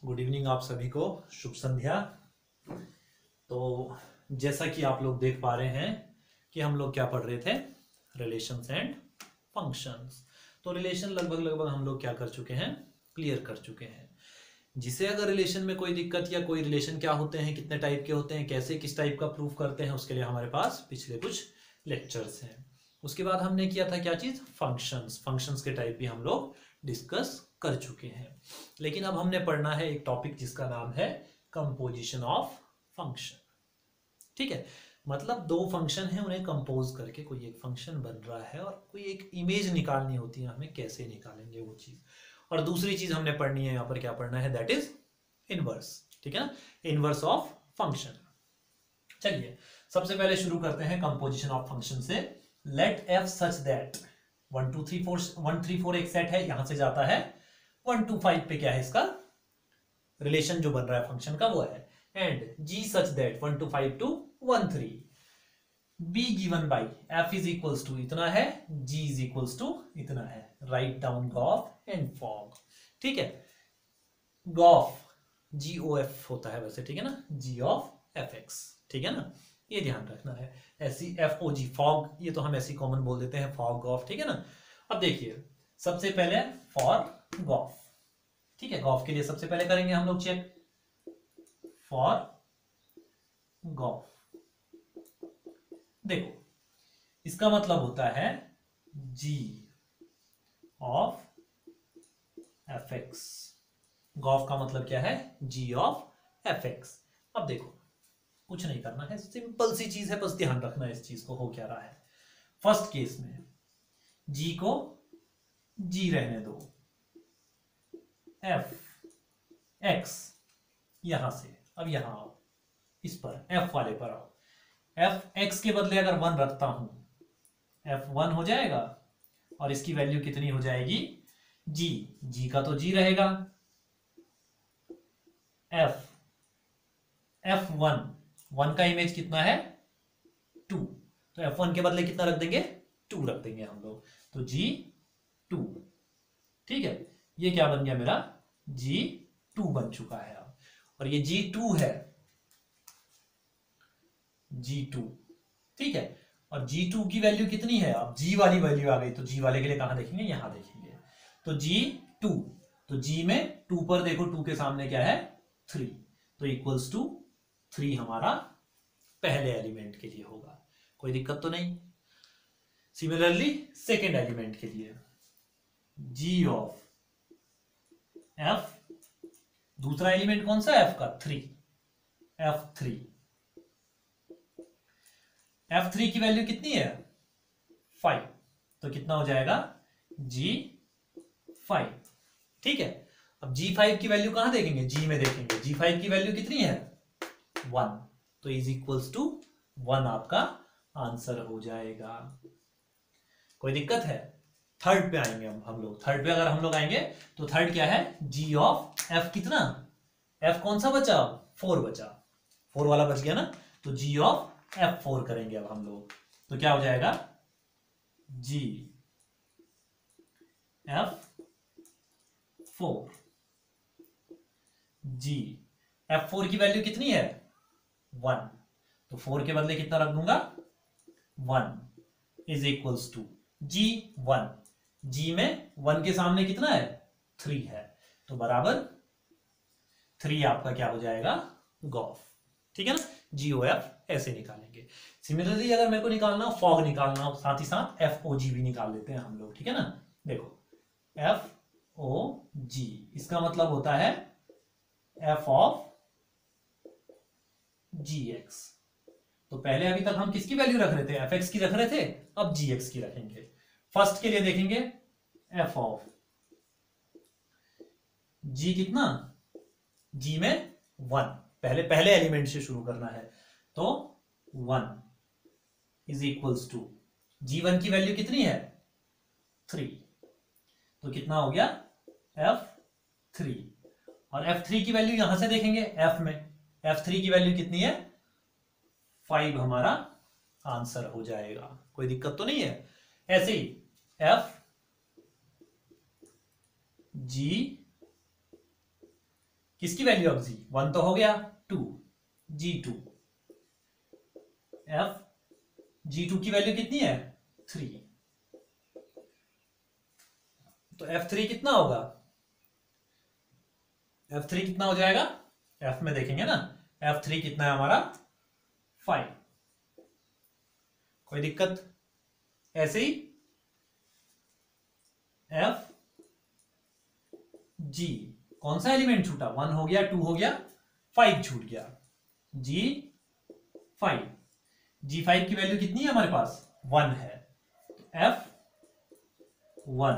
Good evening आप सभी को, शुभ संध्या। तो जैसा कि आप लोग देख पा रहे हैं कि हम लोग क्या पढ़ रहे थे, रिलेशंस एंड फंक्शंस। तो रिलेशन लगभग लगभग हम लोग क्या कर चुके हैं, क्लियर कर चुके हैं। जिसे अगर रिलेशन में कोई दिक्कत या कोई रिलेशन क्या होते हैं, कितने टाइप के होते हैं, कैसे किस टाइप का प्रूफ करते हैं, उसके लिए हमारे पास पिछले कुछ लेक्चर्स हैं। उसके बाद हमने किया था क्या चीज, फंक्शंस। फंक्शंस के टाइप भी हम लोग डिस्कस कर चुके हैं। लेकिन अब हमने पढ़ना है एक टॉपिक जिसका नाम है कंपोजिशन ऑफ फंक्शन। ठीक है, मतलब दो फंक्शन है, उन्हें कंपोज करके कोई एक फंक्शन बन रहा है और कोई एक इमेज निकालनी होती है, हमें कैसे निकालेंगे वो चीज। और दूसरी चीज हमने पढ़नी है, यहाँ पर क्या पढ़ना है, दैट इज इनवर्स। ठीक है ना, इनवर्स ऑफ फंक्शन। चलिए सबसे पहले शुरू करते हैं कंपोजिशन ऑफ फंक्शन से। लेट एफ सच दैट 1 2 3 4 1 3 4 एक सेट है, यहां से जाता है 1 2 5 पे क्या है इसका रिलेशन जो बन रहा है फंक्शन का वो है। And g such that 1 2 5 to 1 3 be given by f is equals to इतना है, जी इज इक्वल्स टू इतना है। Write down gof and fog. ठीक है, गॉफ जी ओ एफ होता है वैसे, ठीक है ना, जी ऑफ एफ एक्स। ठीक है ना, ये ध्यान रखना है। ऐसी एफ ओ जी फॉग, ये तो हम ऐसी कॉमन बोल देते हैं फॉग गॉफ। ठीक है ना, अब देखिए सबसे पहले फॉर गॉफ। ठीक है, गॉफ के लिए सबसे पहले करेंगे हम लोग चेक फॉर गॉफ। देखो इसका मतलब होता है जी ऑफ एफ एक्स। गॉफ का मतलब क्या है, जी ऑफ एफ एक्स। अब देखो कुछ नहीं करना है, सिंपल सी चीज है, बस ध्यान रखना है इस चीज को। हो क्या रहा है, फर्स्ट केस में जी को जी रहने दो, एफ एक्स यहां से, अब यहां आओ, इस पर एफ वाले पर आओ। एफ एक्स के बदले अगर 1 रखता हूं, एफ 1 हो जाएगा और इसकी वैल्यू कितनी हो जाएगी, जी। जी का तो जी रहेगा, एफ एफ वन, वन का इमेज कितना है 2, तो एफ वन के बदले कितना रख देंगे, 2 रख देंगे हम लोग, तो जी 2। ठीक है, ये क्या बन गया मेरा, जी 2 बन चुका है अब। और ये जी 2 है, जी 2। ठीक है, और जी 2 की वैल्यू कितनी है, अब जी वाली वैल्यू आ गई, तो जी वाले के लिए कहां देखेंगे, यहां देखेंगे। तो जी 2, तो जी में 2 पर देखो, 2 के सामने क्या है 3, तो इक्वल्स टू 3 हमारा पहले एलिमेंट के लिए होगा, कोई दिक्कत तो नहीं। सिमिलरली सेकेंड एलिमेंट के लिए जी ऑफ एफ, दूसरा एलिमेंट कौन सा एफ का, 3, F3। F3 की वैल्यू कितनी है 5, तो कितना हो जाएगा G5। ठीक है, अब G5 की वैल्यू कहां देखेंगे, G में देखेंगे। G5 की वैल्यू कितनी है 1, तो इज इक्वल्स टू 1 आपका आंसर हो जाएगा। कोई दिक्कत है, थर्ड पे आएंगे हम लोग। थर्ड पे अगर हम लोग आएंगे तो थर्ड क्या है, G ऑफ F कितना, F कौन सा बचा, 4 बचा, 4 वाला बच गया ना, तो G ऑफ F4 करेंगे अब हम लोग, तो क्या हो जाएगा G F4। G F4 की वैल्यू कितनी है 1, तो 4 के बदले कितना रख दूंगा 1 is equals to G1। G में 1 के सामने कितना है 3 है, तो बराबर 3 आपका क्या हो जाएगा गॉफ। ठीक है ना, GOF ऐसे निकालेंगे। सिमिलरली अगर मेरे को निकालना हो फॉग निकालना हो, साथ ही साथ FOG भी निकाल लेते हैं हम लोग। ठीक है ना, देखो FOG इसका मतलब होता है F ऑफ GX। तो पहले अभी तक हम किसकी वैल्यू रख रहे थे, FX की रख रहे थे, अब GX की रखेंगे। फर्स्ट के लिए देखेंगे F ऑफ G कितना, G में 1, पहले पहले एलिमेंट से शुरू करना है, तो 1 इज इक्वल्स टू G1 की वैल्यू कितनी है 3, तो कितना हो गया F3। और F3 की वैल्यू यहां से देखेंगे F में, F3 की वैल्यू कितनी है 5 हमारा आंसर हो जाएगा। कोई दिक्कत तो नहीं है। ऐसे ही F G किसकी वैल्यू ऑफ जी, 1 तो हो गया, 2 G2, एफ G2 की वैल्यू कितनी है 3, तो F3 कितना होगा, F3 कितना हो जाएगा, F में देखेंगे ना, F3 कितना है हमारा 5, कोई दिक्कत, ऐसे ही F G कौन सा एलिमेंट छूटा, 1 हो गया, 2 हो गया, 5 छूट गया, G5, G5 की वैल्यू कितनी है हमारे पास 1 है, तो F1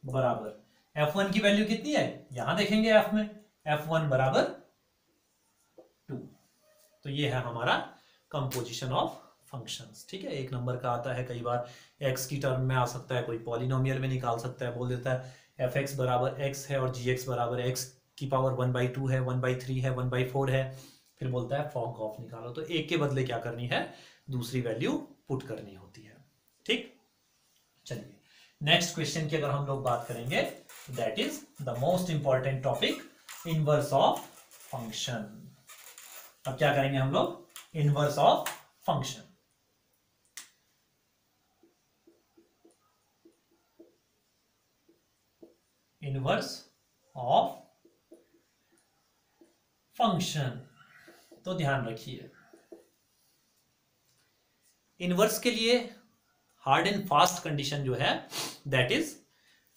बराबर F1 की वैल्यू कितनी है, यहां देखेंगे F में, F1 बराबर 2, तो ये है हमारा कंपोजिशन ऑफ फंक्शंस। ठीक है, एक नंबर का आता है, कई बार x की टर्म में आ सकता है, कोई पॉलिनोमियल में निकाल सकता है, बोल देता है fx बराबर x है और gx बराबर x की पावर 1/2 है, 1/3 है, 1/4 है, फिर बोलता है फॉग ऑफ निकालो, तो एक के बदले क्या करनी है, दूसरी वैल्यू पुट करनी होती है। ठीक, चलिए नेक्स्ट क्वेश्चन की अगर हम लोग बात करेंगे, that is the most important topic, inverse of function. अब क्या करेंगे हम लोग, inverse of function. Inverse of function, तो ध्यान रखिए इनवर्स के लिए हार्ड एंड फास्ट कंडीशन जो है, दैट इज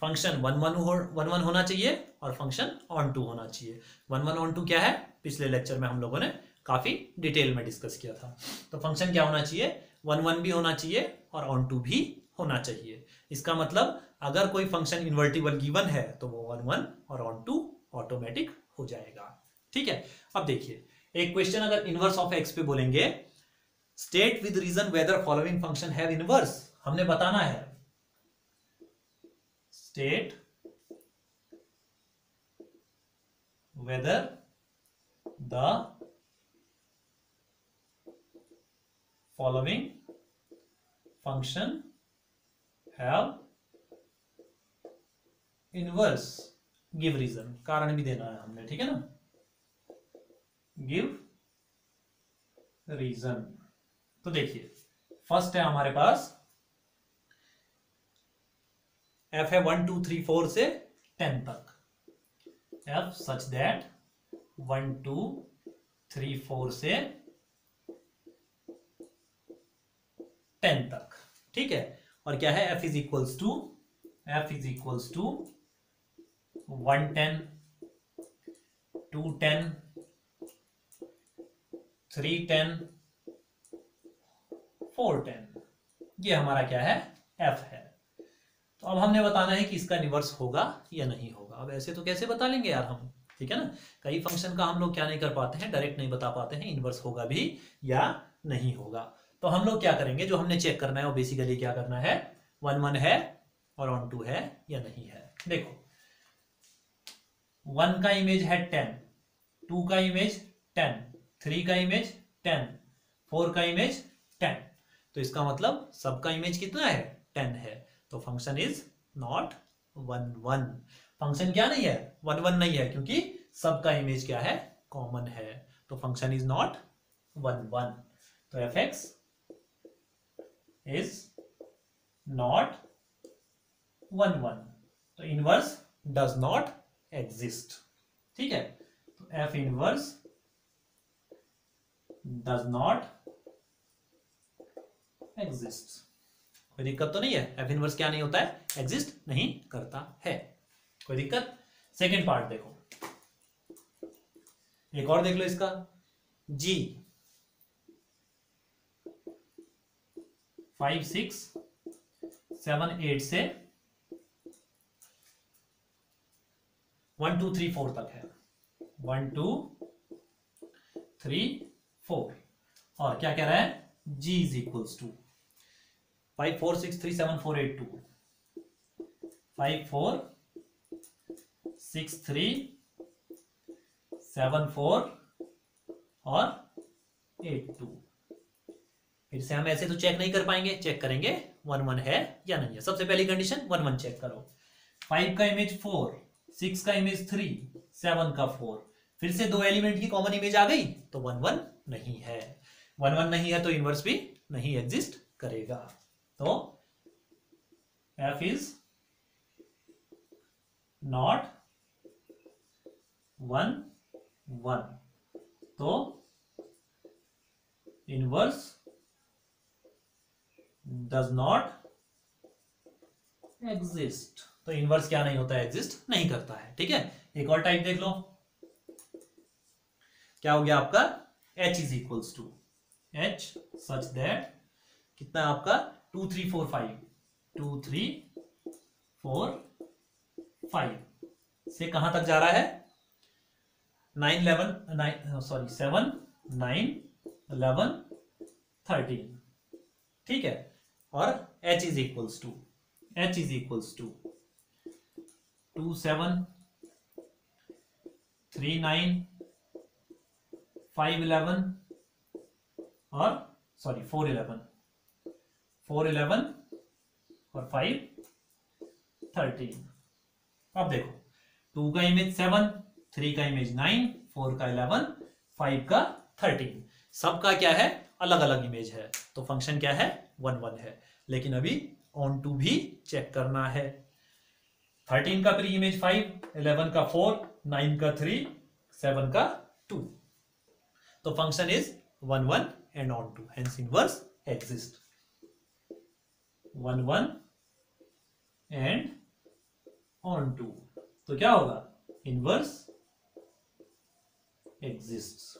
फंक्शन 1 1 होना चाहिए और फंक्शन ऑन टू होना चाहिए। 1 1 ऑन टू क्या है, पिछले लेक्चर में हम लोगों ने काफी डिटेल में डिस्कस किया था। तो फंक्शन क्या होना चाहिए, 1 1 भी होना चाहिए और ऑन टू भी होना चाहिए। इसका मतलब अगर कोई फंक्शन इन्वर्टिबल गिवन है तो वो 1 1 और ऑन टू ऑटोमेटिक हो जाएगा। ठीक है, अब देखिए एक क्वेश्चन अगर इनवर्स ऑफ एक्स पे बोलेंगे, state with reason whether following function have inverse, हमने बताना है state whether the following function have inverse, give reason, कारण भी देना है हमने, ठीक है ना, गिव रीजन। तो देखिए फर्स्ट है हमारे पास f है 1 2 3 4 से 10 तक, f सच दैट 1 2 3 4 से 10 तक। ठीक है, और क्या है, f इज इक्वल्स टू 110 210 310 410, ये हमारा क्या है, f है। तो अब हमने बताना है कि इसका इनवर्स होगा या नहीं होगा। अब ऐसे तो कैसे बता लेंगे यार हम, ठीक है ना, कई फंक्शन का हम लोग क्या नहीं कर पाते हैं, डायरेक्ट नहीं बता पाते हैं इनवर्स होगा भी या नहीं होगा। तो हम लोग क्या करेंगे, जो हमने चेक करना है वो बेसिकली क्या करना है, 1 1 है और ऑन टू है या नहीं है। देखो 1 का इमेज है 10, 2 का इमेज 10, 3 का इमेज 10, 4 का इमेज 10, तो इसका मतलब सबका इमेज कितना है, 10 है। तो फंक्शन इज नॉट 1 1, फंक्शन क्या नहीं है, 1 1 नहीं है, क्योंकि सबका इमेज क्या है, कॉमन है। तो फंक्शन इज नॉट 1 1, तो एफ एक्स इज नॉट 1 1, तो इनवर्स डज नॉट एग्जिस्ट। ठीक है, तो F inverse does not exist, कोई दिक्कत तो नहीं है, एफ इनवर्स क्या नहीं होता है, एग्जिस्ट नहीं करता है, कोई दिक्कत। सेकेंड पार्ट देखो, एक और देख लो इसका, जी 5 6 7 8 से 1 2 3 4 तक है, 1 2 3 4, और क्या कह रहा है, g इज इक्वल्स टू 5 4 6 3 7 4 8 2, 5 4 6 3 7 4 और 8 2। फिर से हम ऐसे तो चेक नहीं कर पाएंगे, चेक करेंगे 1 1 है या नहीं है। सबसे पहली कंडीशन 1 1 चेक करो, 5 का इमेज 4, 6 का इमेज 3, 7 का 4, फिर से दो एलिमेंट की कॉमन इमेज आ गई तो 1 1 नहीं है, 1 1 नहीं है तो इनवर्स भी नहीं एग्जिस्ट करेगा। तो f इज नॉट 1 1, तो इनवर्स डज नॉट एग्जिस्ट। तो इनवर्स क्या नहीं होता है, एग्जिस्ट नहीं करता है। ठीक है, एक और टाइप देख लो, क्या हो गया आपका h is equals to h such that कितना आपका 2 3 4 5 2 3 4 5 से कहां तक जा रहा है 9 11 9 सॉरी 7 9 11 13। ठीक है, और h इज इक्वल्स टू 2 7 3 9 5 11 और सॉरी 4 11 और 5 13। अब देखो 2 का इमेज 7, 3 का इमेज 9, 4 का 11, 5 का 13, सबका क्या है अलग अलग इमेज है। तो फंक्शन क्या है 1 1 है, लेकिन अभी ऑन टू भी चेक करना है। 13 का प्री इमेज 5, 11 का 4, 9 का 3, 7 का 2। तो function is 1 1 and onto, hence inverse exist. 1 1 and onto, तो क्या होगा इनवर्स एग्जिस्ट।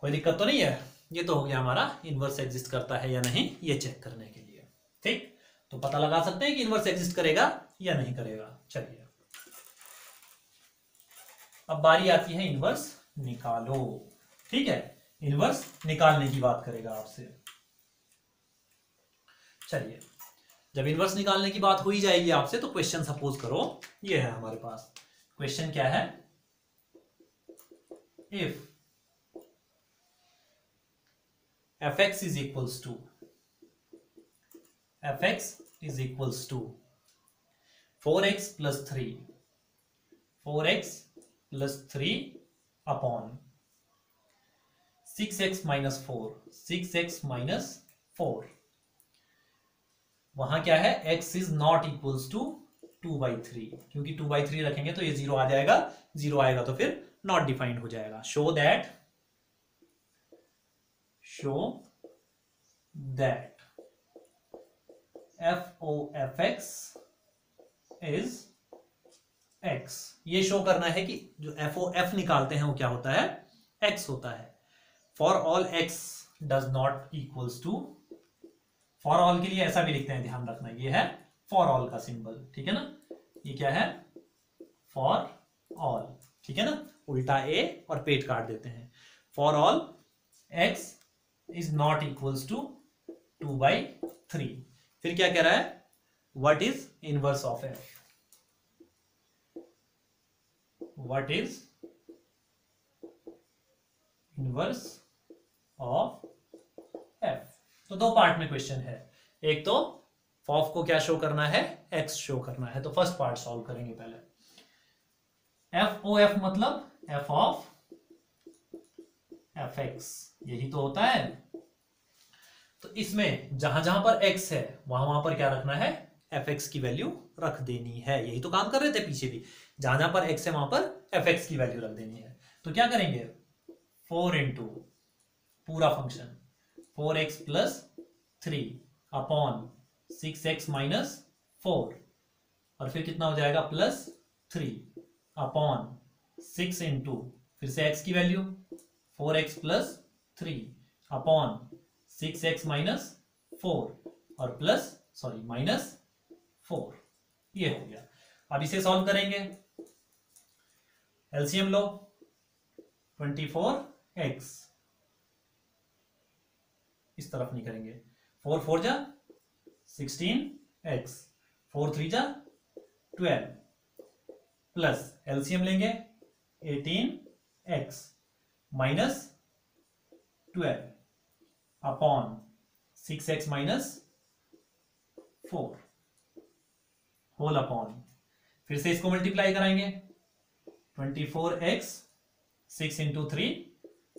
कोई दिक्कत तो नहीं है, ये तो हो गया हमारा इनवर्स एग्जिस्ट करता है या नहीं ये चेक करने के लिए। ठीक, तो पता लगा सकते हैं कि इनवर्स एग्जिस्ट करेगा या नहीं करेगा। चलिए अब बारी आती है इनवर्स निकालो। ठीक है, इनवर्स निकालने की बात करेगा आपसे। चलिए, जब इनवर्स निकालने की बात हो ही जाएगी आपसे तो क्वेश्चन सपोज करो ये है हमारे पास। क्वेश्चन क्या है, if fx is equals to 4x plus 3 upon 6x minus 4 वहां क्या है x is not equals to 2/3, क्योंकि 2/3 रखेंगे तो ये 0 आ जाएगा, 0 आएगा तो फिर नॉट डिफाइंड हो जाएगा। show that f o f x is x। ये शो करना है कि जो f o f निकालते हैं वो क्या होता है x होता है। For all x does not equals to, for all के लिए ऐसा भी लिखते हैं, ध्यान रखना ये है फॉर ऑल का सिंबल। ठीक है ना, ये क्या है फॉर ऑल। ठीक है ना, उल्टा a और पेट काट देते हैं। For all x is not equals to 2/3। फिर क्या कह रहा है, what is inverse of f, what is inverse of f। तो दो पार्ट में क्वेश्चन है, एक तो ऑफ को क्या शो करना है x शो करना है। तो फर्स्ट पार्ट सॉल्व करेंगे पहले। एफ ओ एफ मतलब f ऑफ fx, यही तो होता है। तो इसमें जहां जहां पर x है वहां वहां पर क्या रखना है fx की वैल्यू रख देनी है। यही तो काम कर रहे थे पीछे भी, जहां जहां पर x है वहां पर fx की वैल्यू रख देनी है। तो क्या करेंगे 4 इंटू पूरा function 4x plus 3 upon 6x minus 4, और फिर कितना हो जाएगा प्लस 3 अपॉन 6 इंटू फिर से x की value 4x plus 3 upon 6x minus 4 और प्लस सॉरी माइनस 4। ये हो गया। अब इसे सॉल्व करेंगे, एलसीएम लो 24x, इस तरफ नहीं करेंगे, 4 4 जा 16x, 4 3 जा 12 प्लस एलसीएम लेंगे 18x minus 12 upon 6x minus 4 whole upon, फिर से इसको मल्टीप्लाई कराएंगे 24x 6 इंटू 3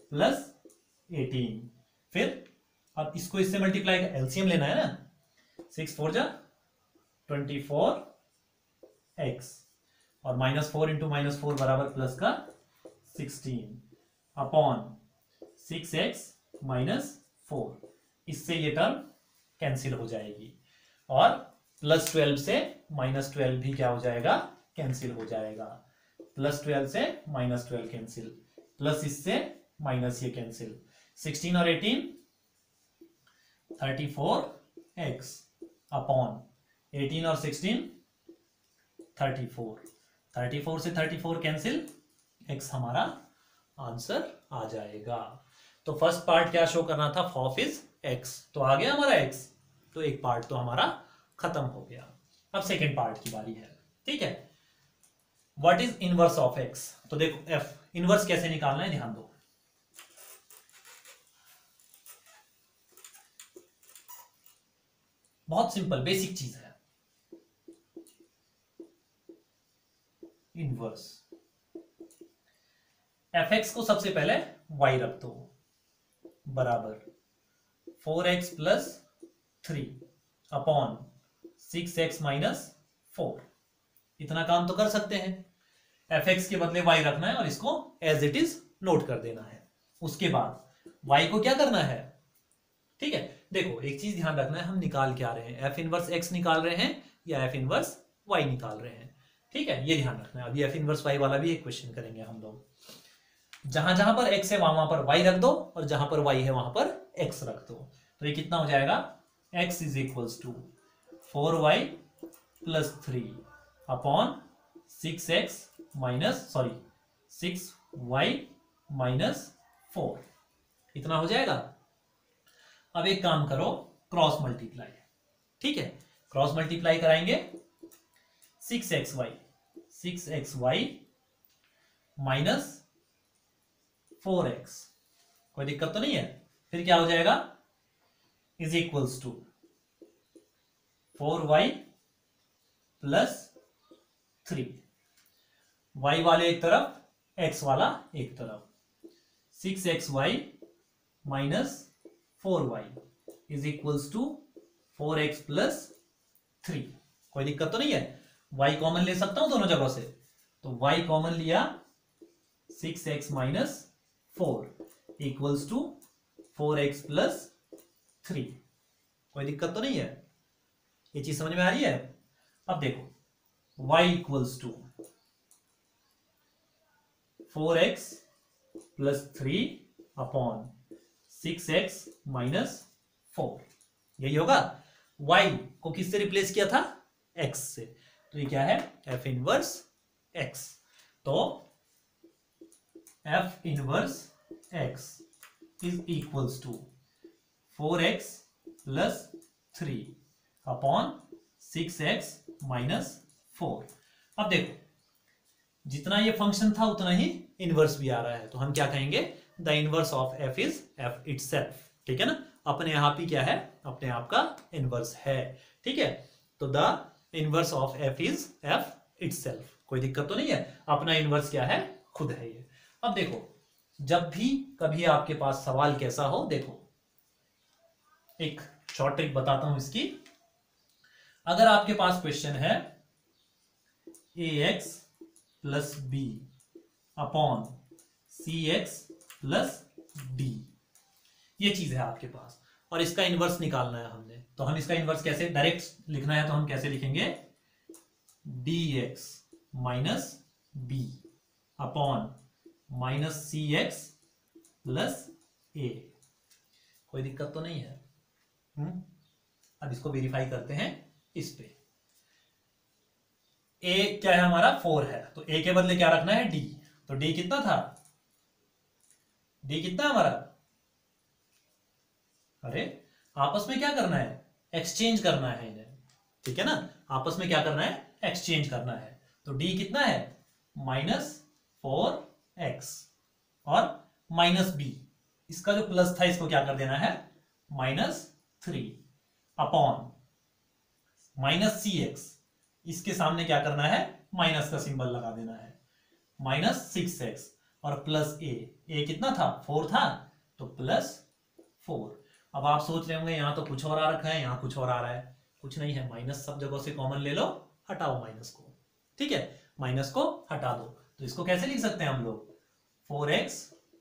प्लस 18। फिर अब इसको इससे मल्टीप्लाई कर एलसीएम लेना है ना, 6 4 जा 24x और -4 इंटू -4 बराबर प्लस का 16 अपॉन 6x -4। इससे ये टर्म कैंसिल हो जाएगी और +12 से -12 भी क्या हो जाएगा, कैंसिल हो जाएगा। +12 से -12 कैंसिल, प्लस इससे माइनस ये कैंसिल, 16 और 18 34x अपॉन 18 और 16 34 से 34 कैंसिल, x हमारा आंसर आ जाएगा। तो फर्स्ट पार्ट क्या शो करना था, ऑफ इज x, तो आ गया हमारा x, तो एक पार्ट तो हमारा खत्म हो गया। अब सेकेंड पार्ट की बारी है, ठीक है। What is inverse of x, तो देखो f इनवर्स कैसे निकालना है, ध्यान दो। बहुत सिंपल बेसिक चीज है, इनवर्स। fx को सबसे पहले y रख दो बराबर 4x plus 3 upon 6x minus 4। इतना काम तो कर सकते हैं, fx के बदले y रखना है और इसको एज इट इज नोट कर देना है। उसके बाद y को क्या करना है, ठीक है। देखो एक चीज ध्यान रखना है, हम निकाल क्या रहे हैं, f इनवर्स x निकाल रहे हैं या f इनवर्स y निकाल रहे हैं, ठीक है, ये ध्यान रखना है। अभी f इनवर्स y वाला भी एक क्वेश्चन करेंगे हम लोग। जहां जहां पर x है वहां पर y रख दो और जहां पर y है वहां पर x रख दो। तो ये कितना हो जाएगा, x is equals to 4y plus 3 upon 6x minus 6y minus 4, इतना हो जाएगा। अब एक काम करो, क्रॉस मल्टीप्लाई, ठीक है, क्रॉस मल्टीप्लाई कराएंगे 6xy माइनस 4x, कोई दिक्कत तो नहीं है। फिर क्या हो जाएगा, is equals to 4y plus 3, y वाले एक तरफ x वाला एक तरफ, 6xy minus 4y is equals to 4x plus 3। कोई दिक्कत तो नहीं है, y कॉमन ले सकता हूं दोनों जगहों से, तो y कॉमन लिया 6x minus 4 equals to 4x plus 3। कोई दिक्कत तो नहीं है, ये चीज समझ में आ रही है। अब देखो y equals to 4x plus 3 upon 6x minus 4, यही होगा। y को किससे रिप्लेस किया था, x से, तो ये क्या है, f इनवर्स x। तो f inverse x is equals to 4x plus 3 upon 6x minus 4। अब देखो जितना ये फंक्शन था उतना ही इनवर्स भी आ रहा है, तो हम क्या कहेंगे, the inverse of f is f itself, ठीक है ना, अपने आप ही क्या है, अपने आप का इनवर्स है, ठीक है। तो the inverse of f is f itself, कोई दिक्कत तो नहीं है, अपना इनवर्स क्या है, खुद है ये। अब देखो जब भी कभी आपके पास सवाल कैसा हो, देखो एक शॉर्ट ट्रिक बताता हूं इसकी। अगर आपके पास क्वेश्चन है ax plus b upon cx plus d, ये चीज है आपके पास और इसका इनवर्स निकालना है हमने, तो हम इसका इनवर्स कैसे, डायरेक्ट लिखना है तो हम कैसे लिखेंगे, dx minus b upon minus cx plus a। कोई दिक्कत तो नहीं है। अब इसको वेरीफाई करते हैं इस पे। a क्या है हमारा, 4 है, तो a के बदले क्या रखना है, d, तो d कितना था, d कितना हमारा, अरे आपस में क्या करना है, एक्सचेंज करना है इन्हें, ठीक है ना, आपस में क्या करना है, एक्सचेंज करना है। तो d कितना है, -4x और माइनस b, इसका जो प्लस था इसको क्या कर देना है, -3 अपॉन माइनस cx, इसके सामने क्या करना है, माइनस का सिंबल लगा देना है, -6x और प्लस ए कितना था 4 था तो +4। अब आप सोच रहे होंगे यहाँ तो कुछ और आ रखा है, यहाँ कुछ और आ रहा है। कुछ नहीं है, माइनस सब जगहों से कॉमन ले लो, हटाओ माइनस को। ठीक है, माइनस को हटा दो। तो इसको कैसे लिख सकते हैं हम लोग, 4x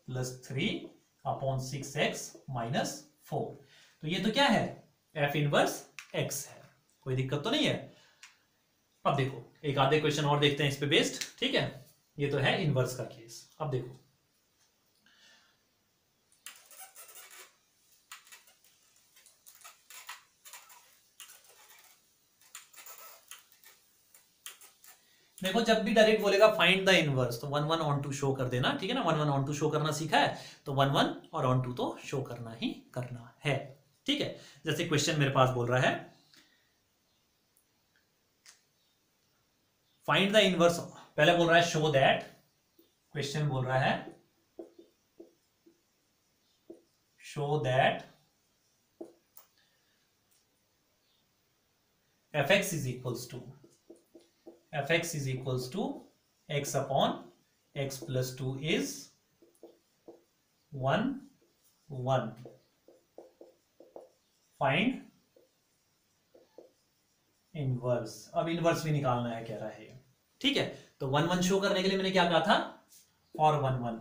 + 3 अपॉन 6x - 4। तो ये तो क्या है, F इनवर्स x है। कोई दिक्कत तो नहीं है। अब देखो एक आधे क्वेश्चन और देखते हैं इस पे बेस्ड। ठीक है, ये तो है इनवर्स का केस। अब देखो देखो, जब भी डायरेक्ट बोलेगा फाइंड द इनवर्स तो 1 1 ऑन टू शो कर देना। ठीक है ना, 1 1 ऑन टू शो करना सीखा है तो 1 1 और ऑन टू तो शो करना ही करना है। ठीक है, जैसे क्वेश्चन मेरे पास बोल रहा है फाइंड द इनवर्स, पहले बोल रहा है शो दैट, क्वेश्चन बोल रहा है show that fx is equals to x upon x plus 2 is 1 1। Find inverse. अब इनवर्स भी निकालना है कह रहा है। ठीक है, तो 1 1 शो करने के लिए मैंने क्या कहा था, for 1 1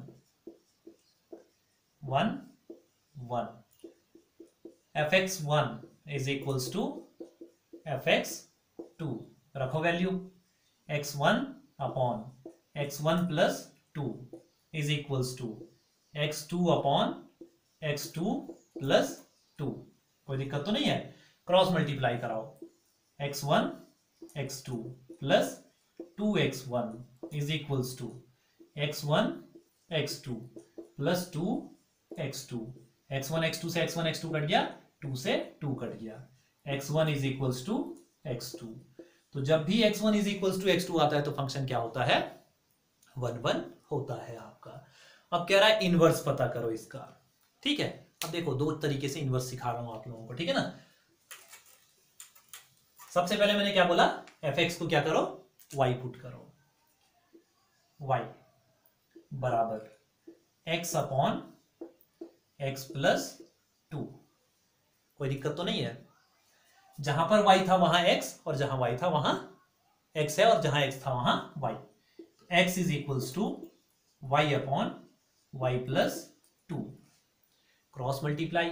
1 1 fx1 is equals to fx2, रखो value, x1 upon x1 plus 2 is equals to x2 upon x2 plus 2। कोई दिक्कत तो नहीं है, क्रॉस मल्टीप्लाई कराओ, x1 x2 plus 2x1 is equals to x1 x2 plus 2x2। x1 x2 से x1 x2 cut गया, 2 से 2 कट गया, x1 is equals to x2। तो जब भी x1 is equals to x2 आता है तो फंक्शन क्या होता है, 1 1 होता है आपका। अब कह रहा है इनवर्स पता करो इसका। ठीक है, अब देखो दो तरीके से इनवर्स सिखा रहा हूं आप लोगों को। ठीक है ना, सबसे पहले मैंने क्या बोला, fx को क्या करो, y पुट करो, y बराबर x अपॉन x प्लस 2। कोई दिक्कत तो नहीं है, जहां पर y था वहां x और जहां y था वहां x है और जहां x था वहां y। x is equals to y upon y plus 2, cross multiply,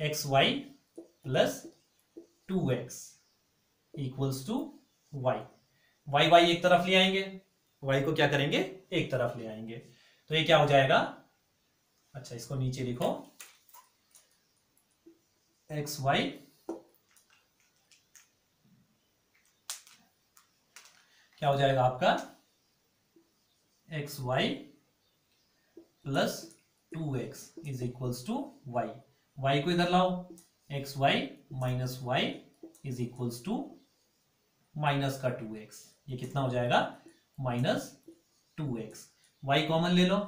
xy plus 2x equals to y। y एक तरफ ले आएंगे, y को क्या करेंगे, एक तरफ ले आएंगे, तो ये क्या हो जाएगा, अच्छा इसको नीचे लिखो, xy क्या हो जाएगा आपका, xy plus 2x is equals to y। y को इधर लाओ, xy minus y is equals to minus का 2x, ये कितना हो जाएगा, -2x। y कॉमन ले लो,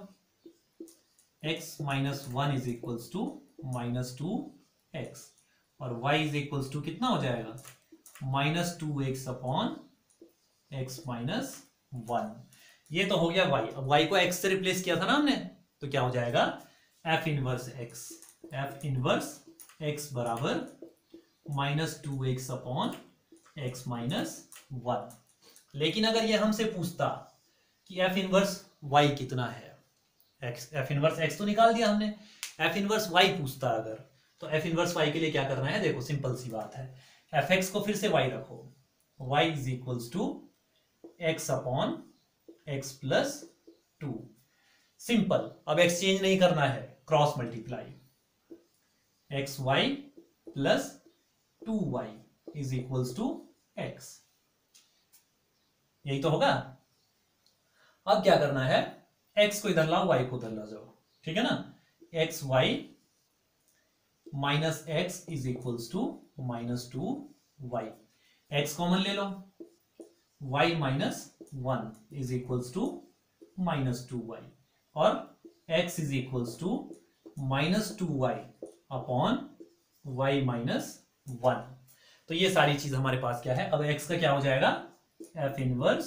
x minus 1 is equals to -2x और y इज इक्वल्स टू कितना हो जाएगा, -2x अपॉन x माइनस 1। ये तो हो गया y। अब y को x से रिप्लेस किया था ना हमने, तो क्या हो जाएगा, f इनवर्स x बराबर -2x अपॉन x माइनस 1। लेकिन अगर ये हमसे पूछता कि f इनवर्स y कितना है, f इनवर्स x तो निकाल दिया हमने, f इनवर्स y पूछता अगर, तो f इनवर्स y के लिए क्या करना है, देखो सिंपल सी बात है, fx को फिर से y रखो, y is equals to x upon x plus 2। Simple, अब एक्सचेंज नहीं करना है, cross multiply, xy plus 2y is equals to x, यही तो होगा। अब क्या करना है, x को इधर लाओ, y को उधर ला जाओ। ठीक है ना, xy minus x is equals to -2y, x common ले लो, y minus 1 is equals to -2y और x is equals to -2y upon y minus 1। तो ये सारी चीज हमारे पास क्या है, अब x का क्या हो जाएगा, f inverse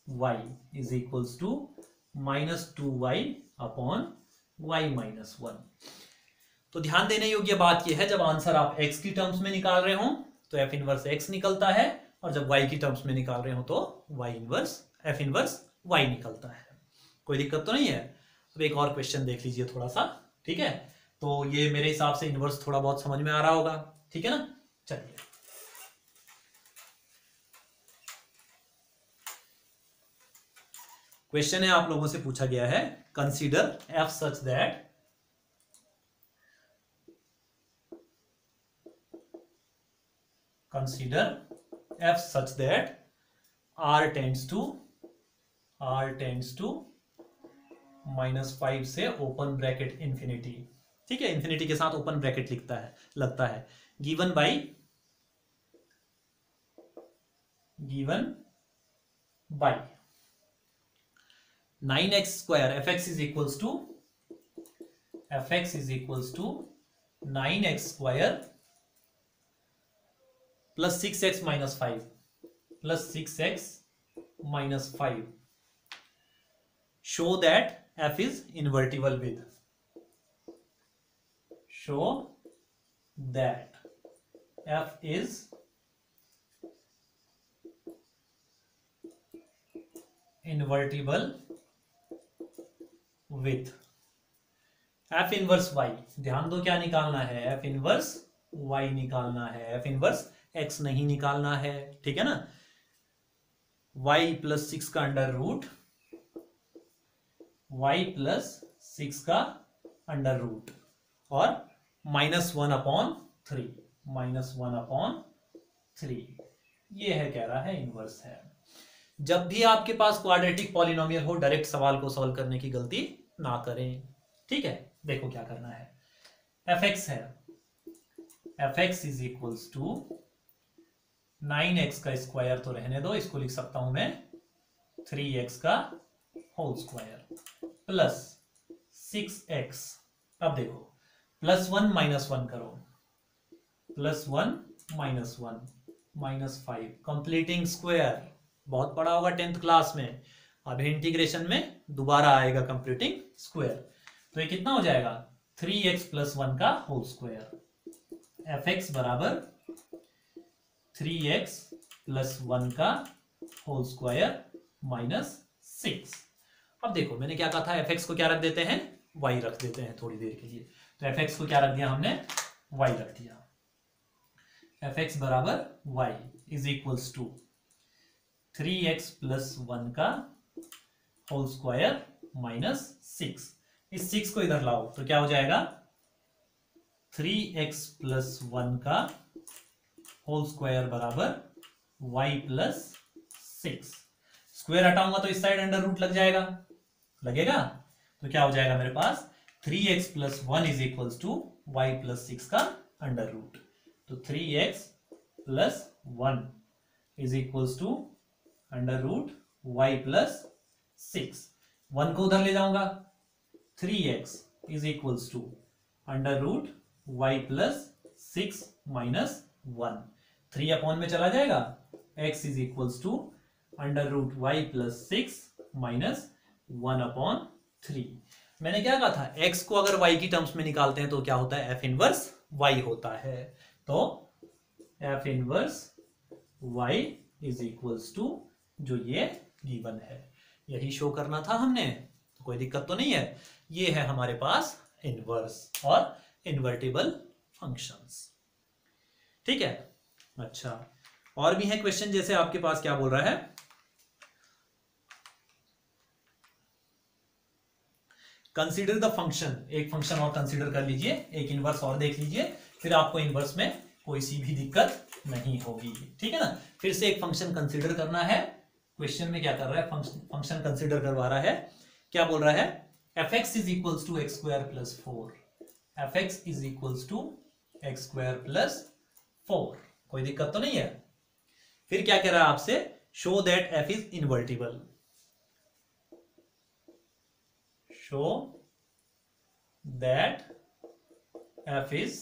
y is equals to -2y upon y -1। तो ध्यान देने योग्य बात यह है, जब आंसर आप x की टर्म्स में निकाल रहे हो तो f इनवर्स x निकलता है, और जब y की टर्म्स में निकाल रहे हो तो f इनवर्स y निकलता है। कोई दिक्कत तो नहीं है। अब एक और क्वेश्चन देख लीजिए थोड़ा सा, ठीक है। तो ये मेरे हिसाब से इनवर्स थोड़ा बहुत समझ में आ रहा होगा, ठीक है ना। चलिए, क्वेश्चन है आप लोगों से पूछा गया है, consider f such that r tends to -5 से ओपन ब्रैकेट इंफिनिटी, ठीक है, इंफिनिटी के साथ ओपन ब्रैकेट लगता है, given by 9x² fx is equals to 9x² plus 6x minus 5 show that f is invertible with f inverse y। ध्यान दो क्या निकालना है, f इनवर्स y निकालना है, f इनवर्स x नहीं निकालना है, ठीक है ना। y प्लस 6 का अंडर रूट, और -1/3 ये है, कह रहा है इनवर्स है। जब भी आपके पास क्वाड्रेटिक पॉलिनोमियल हो, डायरेक्ट सवाल को सॉल्व करने की गलती ना करें, ठीक है। देखो क्या करना है, fx है, fx is equals to 9x का स्क्वायर तो रहने दो, इसको लिख सकता हूं मैं 3x का होल स्क्वायर प्लस 6x। अब देखो +1 -1 करो, +1 -1 -5 कंप्लीटिंग स्क्वायर, बहुत पढ़ा होगा 10th क्लास में। अब इंटीग्रेशन में दोबारा आएगा कंप्लीटिंग स्क्वायर, तो ये कितना हो जाएगा 3x + 1 का होल स्क्वायर। fx बराबर 3x + 1 का होल स्क्वायर -6। अब देखो मैंने क्या कहा था, fx को क्या रख देते हैं, y रख देते हैं थोड़ी देर के लिए। तो fx को क्या रख दिया हमने, y रख दिया। fx बराबर y is equals to 3x + 1 का होल स्क्वायर -6। इस 6 को इधर लाओ तो क्या हो जाएगा, 3x + 1 का होल स्क्वायर बराबर y + 6। स्क्वायर हटाऊंगा तो इस साइड अंडर रूट लगेगा, तो क्या हो जाएगा मेरे पास 3x + 1 is equals to y + 6 का अंडर रूट। तो 3x + 1 is equals to under root y + 6। 1 को उधर ले जाऊंगा, 3x is equals to under root y + 6 -1। 3 upon में चला जाएगा, x is equals to under root y + 6 -1/3। मैंने क्या कहा था, x को अगर y की टर्म्स में निकालते हैं तो क्या होता है, f इनवर्स y होता है। तो f inverse y is equals to जो ये गिवन है, यही शो करना था हमने, तो कोई दिक्कत तो नहीं है। ये है हमारे पास इनवर्स और इन्वर्टिबल फंक्शंस, ठीक है। अच्छा, और भी है क्वेश्चन, जैसे आपके पास क्या बोल रहा है, कंसीडर द फंक्शन। एक फंक्शन और कंसीडर कर लीजिए, एक इनवर्स और देख लीजिए, फिर आपको इनवर्स में कोई सी भी दिक्कत नहीं होगी, ठीक है ना। फिर से एक फंक्शन कंसीडर करना है। क्वेश्चन में क्या कर रहा है, फंक्शन कंसीडर करवा रहा है। क्या बोल रहा है, fx is equals to x² + 4। fx is equals to x² + 4। कोई दिक्कत तो नहीं है। फिर क्या कह रहा है आपसे, show that f is invertible. show that f is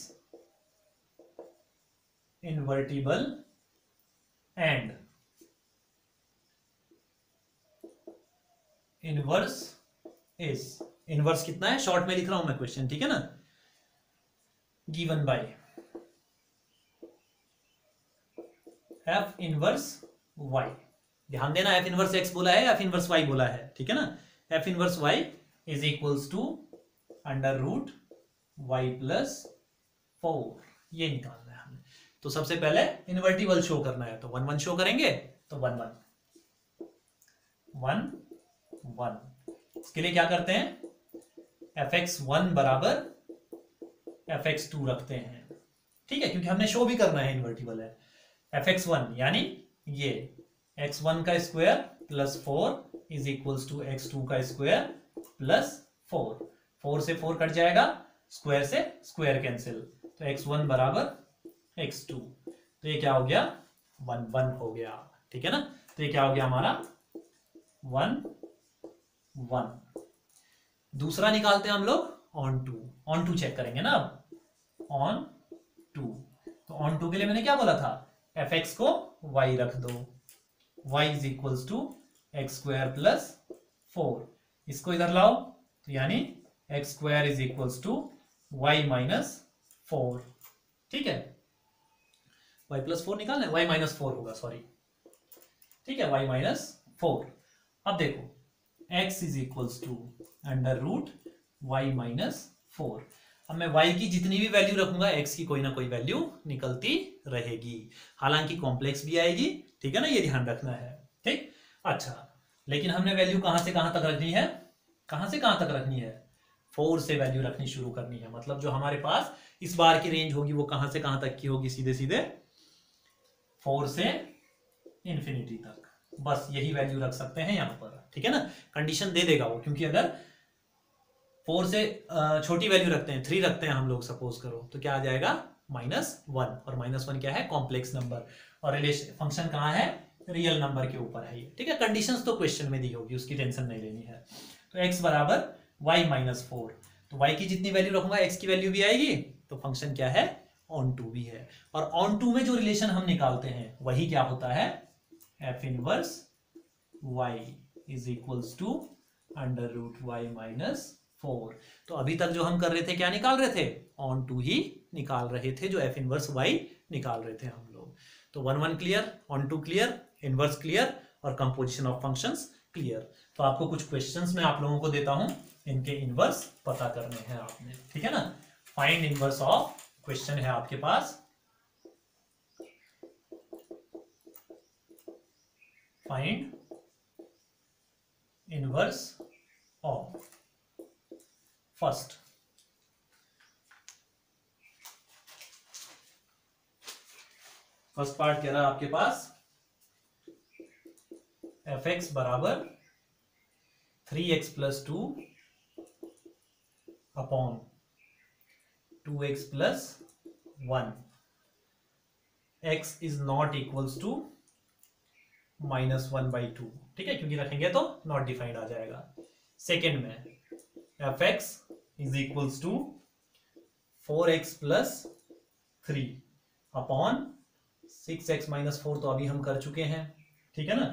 invertible and inverse is, inverse कितना है शॉर्ट में लिख रहा हूं मैं क्वेश्चन, ठीक है ना, given by f inverse y. ध्यान देना, एफ इनवर्स एक्स बोला है, एफ इनवर्स वाई बोला है, ठीक है ना। F inverse y is equals to under root y plus 4, ये निकालना है हमें। तो सबसे पहले इन्वर्टिबल शो करना है, तो 1 1 शो करेंगे, तो 1 1 1 1। इसके लिए क्या करते हैं, fx1 बराबर fx2 रखते हैं, ठीक है, क्योंकि हमने शो भी करना है, इन्वर्टिबल है। fx1 यानी ये x1 का square plus 4 is equals to x2 का स्क्वायर प्लस 4। 4 से 4 कट जाएगा, स्क्वायर से स्क्वायर कैंसिल, तो x1 बराबर x2, तो ये क्या हो गया 1 1 हो गया, ठीक है ना। तो ये क्या हो गया हमारा 1 1। दूसरा निकालते हैं हम लोग onto, onto check करेंगे ना अब, ऑन टू। तो ऑन टू के लिए मैंने क्या बोला था, fx को y रख दो, y is equals to x square plus 4, इसको इधर लाओ, तो यानी x square is equals to y minus 4, ठीक है। y प्लस 4 निकालना है, y माइनस 4 होगा, सॉरी, ठीक है, y माइनस 4। अब देखो x is equals to under root y minus 4। अब मैं y की जितनी भी वैल्यू रखूंगा x की कोई ना कोई वैल्यू निकलती रहेगी, हालांकि कॉम्प्लेक्स भी आएगी, ठीक है ना, ये ध्यान रखना है, ठीक। अच्छा, लेकिन हमने वैल्यू कहां से कहां तक रखनी है, कहां से कहां तक रखनी है, 4 से वैल्यू रखनी शुरू करनी है। मतलब जो हमारे पास इस बार की रेंज होगी वो कहां से कहां तक की होगी, सीधे सीधे 4 से इंफिनिटी तक, बस यही वैल्यू रख सकते हैं यहां पर, ठीक है ना। कंडीशन दे देगा वो, क्योंकि अगर 4 से छोटी वैल्यू रखते हैं, 3 रखते हैं हम लोग सपोज करो, तो क्या आ जाएगा -1, और -1 क्या है कॉम्प्लेक्स नंबर, और रिलेशन फंक्शन कहां है, रियल नंबर के ऊपर है ये, ठीक है। कंडीशंस तो क्वेश्चन में दी होगी, उसकी टेंशन नहीं लेनी है। तो x बराबर y माइनस 4, तो y की जितनी वैल्यू रखूंगा x की वैल्यू भी आएगी, तो फंक्शन क्या है ऑन टू भी है। और ऑन टू में जो रिलेशन हम निकालते हैं वही क्या होता है, f inverse y is equals to under root y minus 4। तो अभी तक जो हम कर रहे थे क्या निकाल रहे थे, ऑन टू ही निकाल रहे थे, जो f इनवर्स y निकाल रहे थे हम लोग। तो 1 1 clear, onto clear, inverse clear, और कंपोजिशन ऑफ फंक्शंस क्लियर। तो आपको कुछ क्वेश्चंस मैं आप लोगों को देता हूं, इनके इनवर्स पता करने हैं आपने, ठीक है ना। फाइंड इनवर्स ऑफ, क्वेश्चन है आपके पास, find inverse of first, first part कह रहा है आपके पास fx बराबर 3x plus 2 upon 2x plus 1, x is not equals to -1/2, ठीक है, क्योंकि रखेंगे तो नॉट डिफाइंड आ जाएगा। सेकेंड में fx is equals to 4x plus 3 upon 6x minus 4, तो अभी हम कर चुके हैं, ठीक है ना।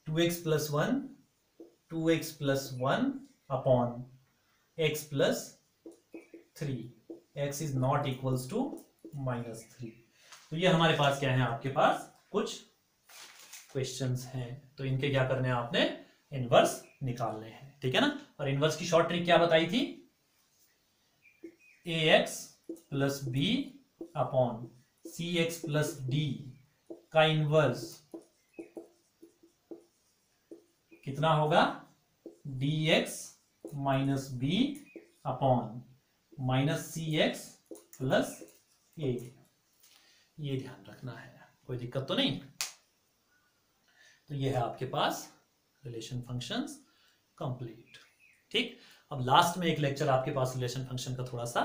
2x plus 1, 2x plus 1 upon x plus 3, x is not equals to -3। तो ये हमारे पास क्या है, आपके पास कुछ क्वेश्चंस हैं, तो इनके क्या करने हैं आपने, इनवर्स निकालने हैं, ठीक है ना। और इनवर्स की शॉर्ट ट्रिक क्या बताई थी, ax plus b upon cx plus d का इनवर्स कितना होगा, dx minus b upon minus cx plus a, ये ध्यान रखना है, कोई दिक्कत तो नहीं। तो ये है आपके पास रिलेशन फंक्शंस कंप्लीट, ठीक। अब लास्ट में एक लेक्चर आपके पास रिलेशन फंक्शन का थोड़ा सा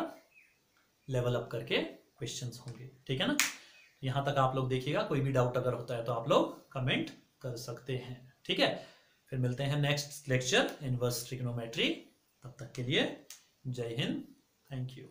लेवल अप करके क्वेश्चंस होंगे, ठीक है ना। यहां तक आप लोग देखिएगा, कोई भी डाउट अगर होता है तो आप लोग कमेंट कर सकते हैं, ठीक है। फिर मिलते हैं नेक्स्ट लेक्चर इनवर्स ट्रिग्नोमेट्री, तब तक के लिए जय हिंद, थैंक यू।